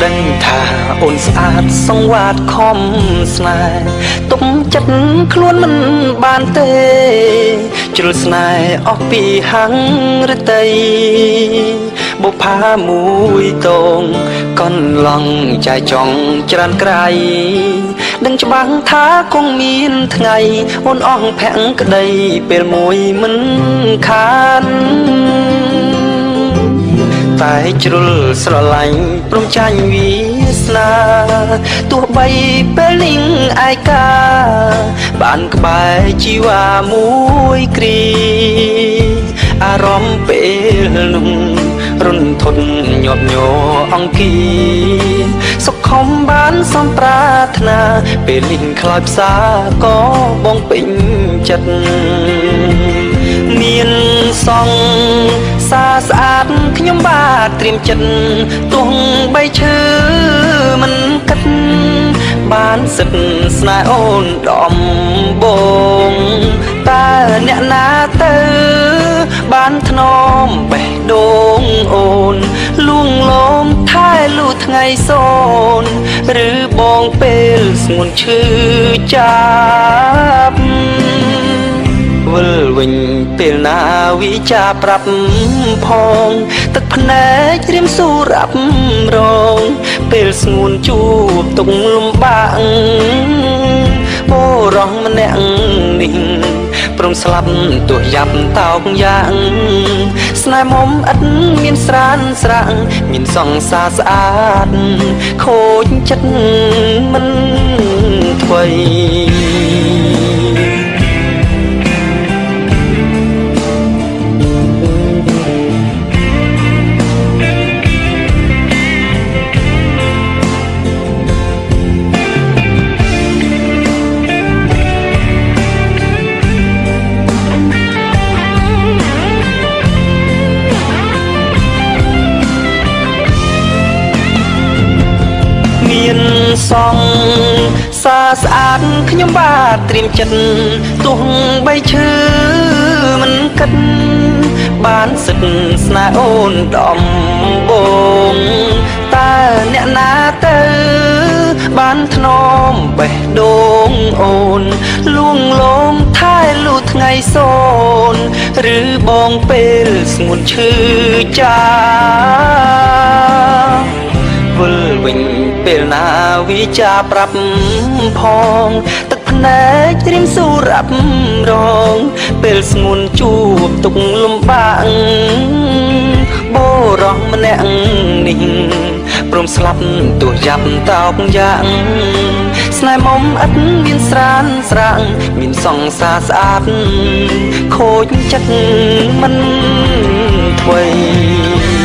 ដឹងថាអូនស្អាតសង្វាតខំស្នេហ៍ទុកចិត្តខ្លួនមិនបានទេជ្រុលស្នេហ៍អស់ពីហាំងរតីបុប្ផាមួយតងកន្លងចាយចង់ច្រើនក្រៃដឹងច្បាស់ថាគង់មានថ្ងៃអូនអស់ភក្តីពេលមួយមិនខានតែជ្រុលស្រឡាញ់ព្រមចាញ់វាសនាទោះបីពេលនេះឯកាបានក្បែរជីវ៉ាមួយគ្រីអារម្មណ៍ពេលនោះរុនធន់ញាប់ញ័រអង្គាសុខខំបានសំប្រាថ្នាពេលនេះខ្លោចផ្សាក៏បងពេញចិត្តមានសងសាស្អាតខ្ញុំបាទត្រៀមចិត្តទោះបីឈឺមិនគិតបានសិតស្នេហ៍អូនដំបងតើអ្នកណាទៅបានថ្នមបេះដូងអូនលួងលោមថែលូថ្ងៃសូនឬបងពេលស្ងួនឈឺចាប់វិលវិញពេលណាវិចាប្រាប់ផងទឹកភ្នែករៀមស៊ូរាប់រងពេលស្ងួនជួបទុកលំបាកបុរសម្នាក់នេះព្រមស្លាប់ទោះយ៉ាប់តោកយ៉ាងស្នេហ៍មុំឥតមានស្រានស្រាំងមានសង្សារស្អាតខូចចិត្តមិនថ្មីមានសងសាស្អាតខ្ញុំបាទត្រៀមចិត្តទោះបីឈឺមិនគិតបានសិតស្នេហ៍អូនដំបងតើអ្នកណាទៅបានថ្នមបេះដូងអូនលួងលោមថែលូថ្ងៃសូនឬបងពេលស្ងួនឈឺចាប់វិលវិញពេលណាវិចាប្រាប់ផងទឹកភ្នែករៀមស៊ូរាប់រងពេលស្ងួនជួបទុកលំបាកបុរសម្នាក់នេះព្រមស្លាប់ទោះយ៉ាប់តោកយ៉ាងស្នេហ៍មុំឥតមានស្រានស្រាំងមានសង្សារស្អាតខូចចិត្តមិនថ្មី